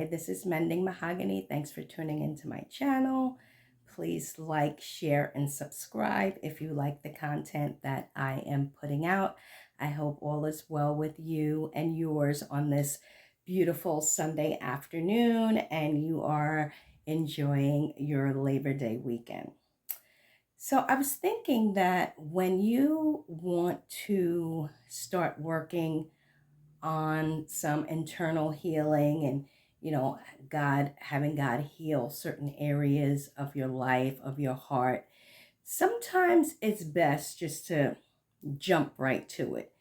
this is Mending Mahogany. Thanks for tuning into my channel. Please like, share, and subscribe if you like the content that I am putting out. I hope all is well with you and yours on this beautiful Sunday afternoon and you are enjoying your Labor Day weekend. So I was thinking that when you want to start working on some internal healing and having God heal certain areas of your life, of your heart, sometimes it's best just to jump right to it.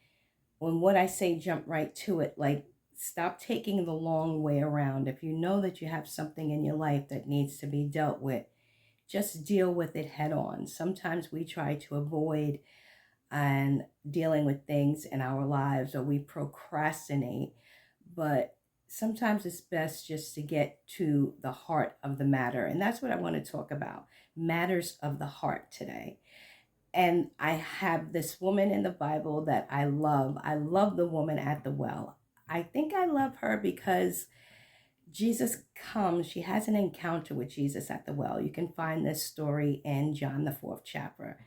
When what I say jump right to it, like stop taking the long way around. If you know that you have something in your life that needs to be dealt with, just deal with it head on. Sometimes we try to avoid and dealing with things in our lives, or we procrastinate, but sometimes it's best just to get to the heart of the matter. And that's what I want to talk about, matters of the heart today. And I have this woman in the Bible that I love. I love the woman at the well. I think I love her because Jesus comes, she has an encounter with Jesus at the well. You can find this story in John the fourth chapter.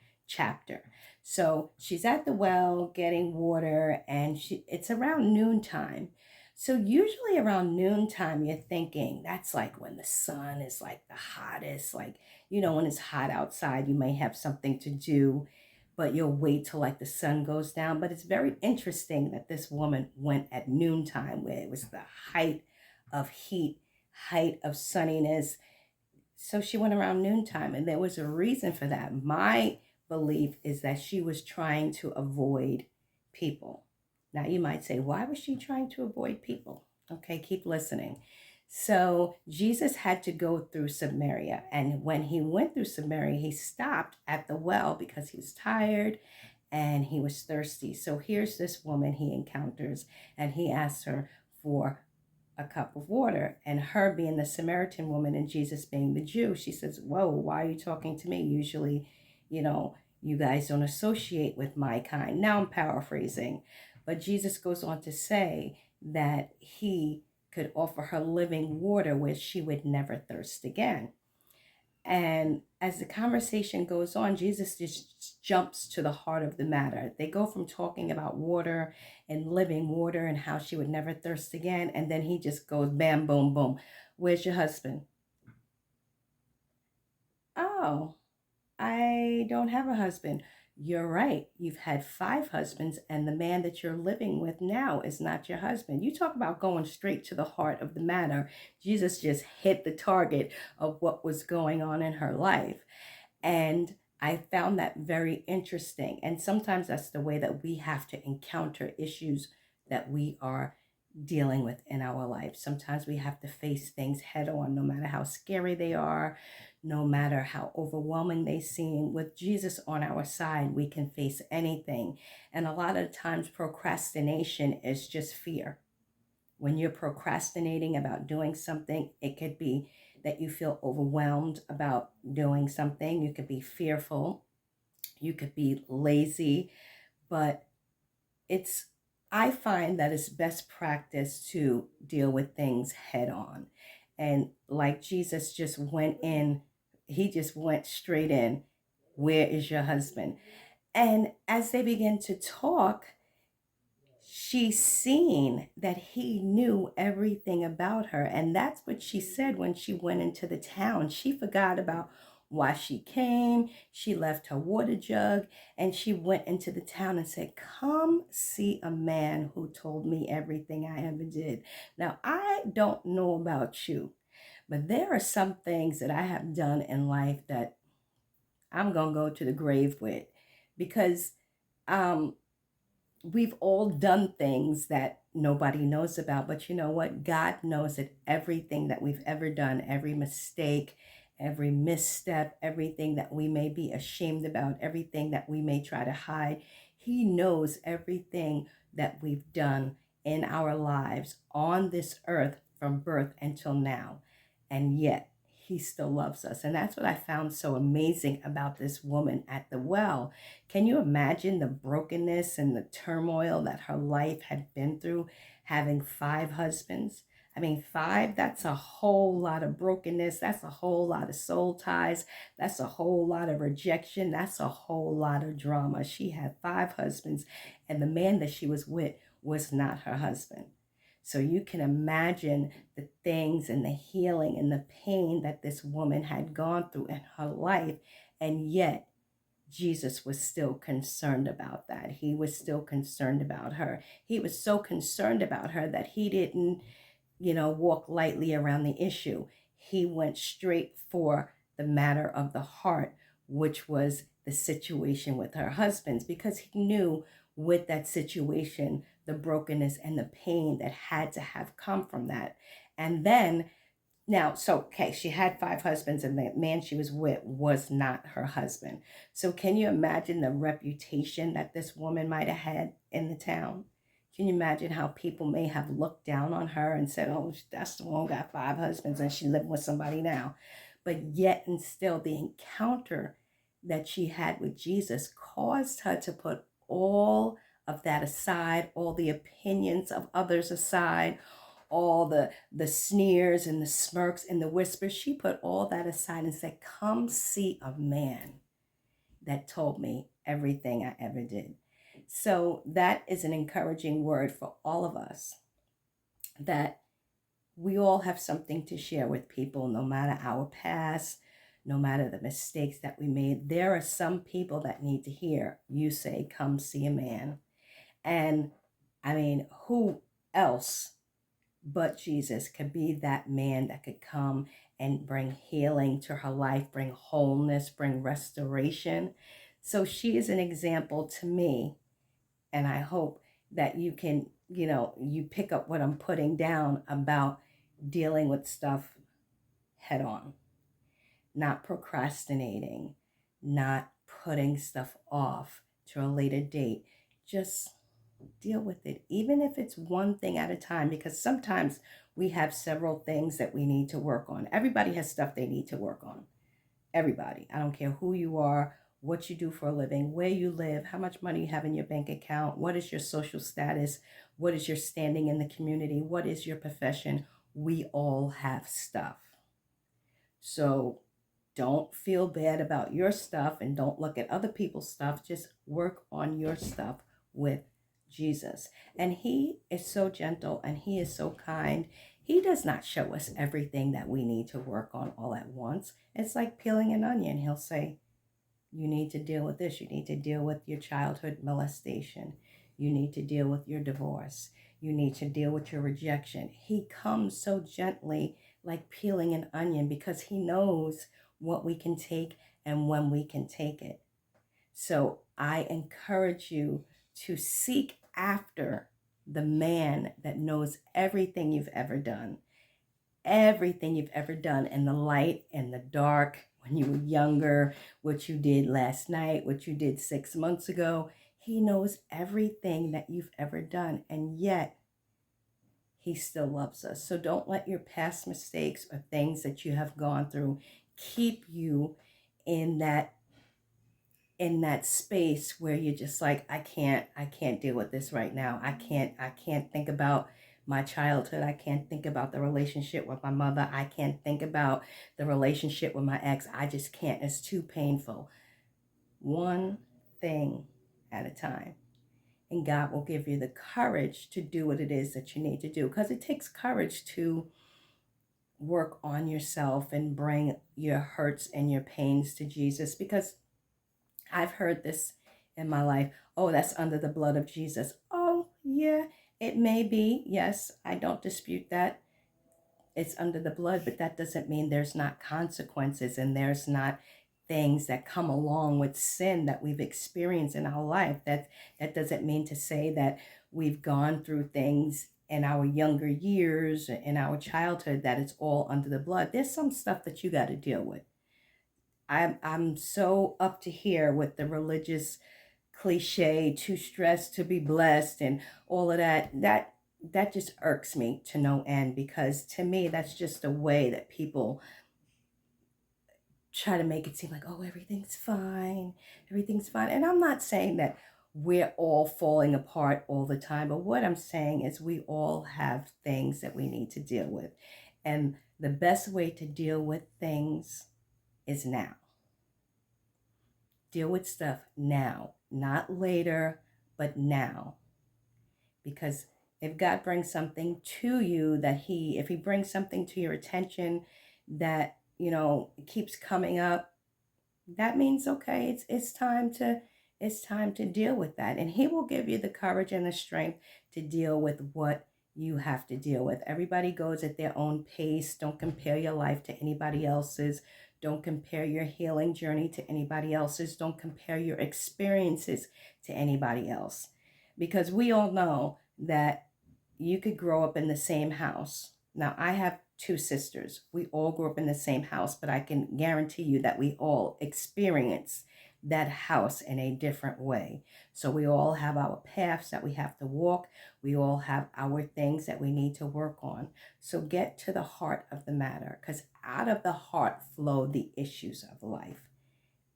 So she's at the well getting water, and it's around noontime. So usually around noontime, you're thinking that's like when the sun is like the hottest, like, when it's hot outside, you may have something to do, but you'll wait till like the sun goes down. But it's very interesting that this woman went at noontime where it was the height of heat, height of sunniness. So she went around noontime, and there was a reason for that. My belief is that she was trying to avoid people. Now you might say, why was she trying to avoid people? Okay, keep listening. So Jesus had to go through Samaria, and when he went through Samaria, he stopped at the well because he was tired and he was thirsty. So here's this woman he encounters, and he asks her for a cup of water. And her being the Samaritan woman and Jesus being the Jew, she says, whoa, why are you talking to me? Usually, you guys don't associate with my kind. Now I'm paraphrasing, but Jesus goes on to say that he could offer her living water where she would never thirst again. And as the conversation goes on, Jesus just jumps to the heart of the matter. They go from talking about water and living water and how she would never thirst again. And then he just goes bam, boom, boom. Where's your husband? Oh, I don't have a husband. You're right. You've had 5 husbands, and the man that you're living with now is not your husband. You talk about going straight to the heart of the matter. Jesus just hit the target of what was going on in her life. And I found that very interesting. And sometimes that's the way that we have to encounter issues that we are dealing with in our life. Sometimes we have to face things head on, no matter how scary they are, no matter how overwhelming they seem. With Jesus on our side, we can face anything. And a lot of times, procrastination is just fear. When you're procrastinating about doing something, it could be that you feel overwhelmed about doing something. You could be fearful. You could be lazy. But I find that it's best practice to deal with things head on. And like Jesus just went in, he just went straight in. Where is your husband? And as they begin to talk, she seen that he knew everything about her. And that's what she said when she went into the town. She forgot about why she came. She left her water jug and she went into the town and said, come see a man who told me everything I ever did. Now, I don't know about you, but there are some things that I have done in life that I'm going to go to the grave with, because um, we've all done things that nobody knows about. But you know what? God knows that everything that we've ever done, every mistake, every misstep, everything that we may be ashamed about, everything that we may try to hide, he knows everything that we've done in our lives on this earth from birth until now. And yet he still loves us. And that's what I found so amazing about this woman at the well. Can you imagine the brokenness and the turmoil that her life had been through, having 5 husbands? I mean, 5, that's a whole lot of brokenness. That's a whole lot of soul ties. That's a whole lot of rejection. That's a whole lot of drama. She had 5 husbands, and the man that she was with was not her husband. So you can imagine the things and the healing and the pain that this woman had gone through in her life. And yet, Jesus was still concerned about that. He was still concerned about her. He was so concerned about her that he didn't, walk lightly around the issue. He went straight for the matter of the heart, which was the situation with her husbands, because he knew with that situation, the brokenness and the pain that had to have come from that. And then now, so, okay, she had 5 husbands, and the man she was with was not her husband. So, can you imagine the reputation that this woman might have had in the town? Can you imagine how people may have looked down on her and said, oh, that's the one who got 5 husbands and she living with somebody now? But yet, and still, the encounter that she had with Jesus caused her to put all of that aside, all the opinions of others aside, all the sneers and the smirks and the whispers. She put all that aside and said, come see a man that told me everything I ever did. So that is an encouraging word for all of us, that we all have something to share with people, no matter our past, no matter the mistakes that we made. There are some people that need to hear you say, come see a man. And I mean, who else but Jesus could be that man that could come and bring healing to her life, bring wholeness, bring restoration. So she is an example to me. And I hope that you can, you pick up what I'm putting down about dealing with stuff head on, not procrastinating, not putting stuff off to a later date. Just deal with it, even if it's one thing at a time, because sometimes we have several things that we need to work on. Everybody has stuff they need to work on. Everybody. I don't care who you are, what you do for a living, where you live, how much money you have in your bank account, what is your social status, what is your standing in the community, what is your profession. We all have stuff. So don't feel bad about your stuff and don't look at other people's stuff. Just work on your stuff with Jesus. And he is so gentle and he is so kind. He does not show us everything that we need to work on all at once. It's like peeling an onion. He'll say, you need to deal with this. You need to deal with your childhood molestation. You need to deal with your divorce. You need to deal with your rejection. He comes so gently, like peeling an onion, because he knows what we can take and when we can take it. So I encourage you to seek after the man that knows everything you've ever done, in the light and the dark, when you were younger, what you did last night, what you did 6 months ago. He knows everything that you've ever done, and yet he still loves us. So don't let your past mistakes or things that you have gone through keep you in that space where you're just like, I can't deal with this right now. I can't think about my childhood. I can't think about the relationship with my mother. I can't think about the relationship with my ex. I just can't. It's too painful. One thing at a time. And God will give you the courage to do what it is that you need to do, because it takes courage to work on yourself and bring your hurts and your pains to Jesus, because I've heard this in my life. Oh, that's under the blood of Jesus. Oh, yeah, it may be. Yes, I don't dispute that. It's under the blood, but that doesn't mean there's not consequences and there's not things that come along with sin that we've experienced in our life. That doesn't mean to say that we've gone through things in our younger years, in our childhood, that it's all under the blood. There's some stuff that you got to deal with. I'm so up to here with the religious cliche, too stressed to be blessed and all of that. That just irks me to no end, because to me that's just a way that people try to make it seem like, oh, everything's fine. And I'm not saying that we're all falling apart all the time. But what I'm saying is we all have things that we need to deal with. And the best way to deal with things is now. Deal with stuff now, not later, but now. Because if God brings something to you if he brings something to your attention that, keeps coming up, that means, okay, it's time to deal with that. And he will give you the courage and the strength to deal with what you have to deal with. Everybody goes at their own pace. Don't compare your life to anybody else's. Don't compare your healing journey to anybody else's. Don't compare your experiences to anybody else. Because we all know that you could grow up in the same house. Now, I have two sisters. We all grew up in the same house, but I can guarantee you that we all experience that house in a different way. So we all have our paths that we have to walk. We all have our things that we need to work on. So get to the heart of the matter, because out of the heart flow the issues of life.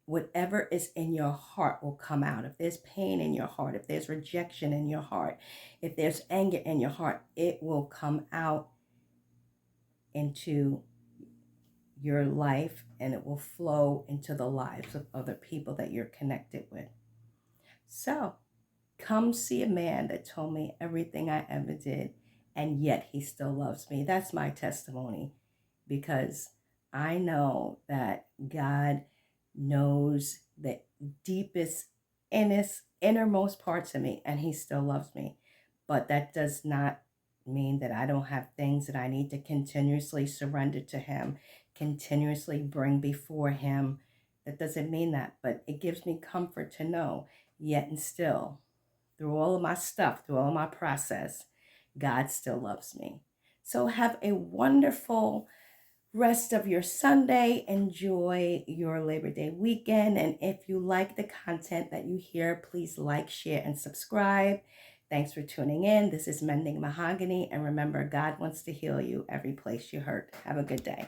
Whatever is in your heart will come out. If there's pain in your heart, if there's rejection in your heart, if there's anger in your heart, it will come out into your life, and it will flow into the lives of other people that you're connected with. So come see a man that told me everything I ever did, and yet he still loves me. That's my testimony, because I know that God knows the deepest, innermost parts of me, and he still loves me. But that does not mean that I don't have things that I need to continuously surrender to him, continuously bring before him. That doesn't mean that, but it gives me comfort to know, yet and still, through all of my stuff, through all my process, God still loves me. So have a wonderful rest of your Sunday. Enjoy your Labor Day weekend. And if you like the content that you hear, please like, share, and subscribe. Thanks for tuning in. This is Mending Mahogany. And remember, God wants to heal you every place you hurt. Have a good day.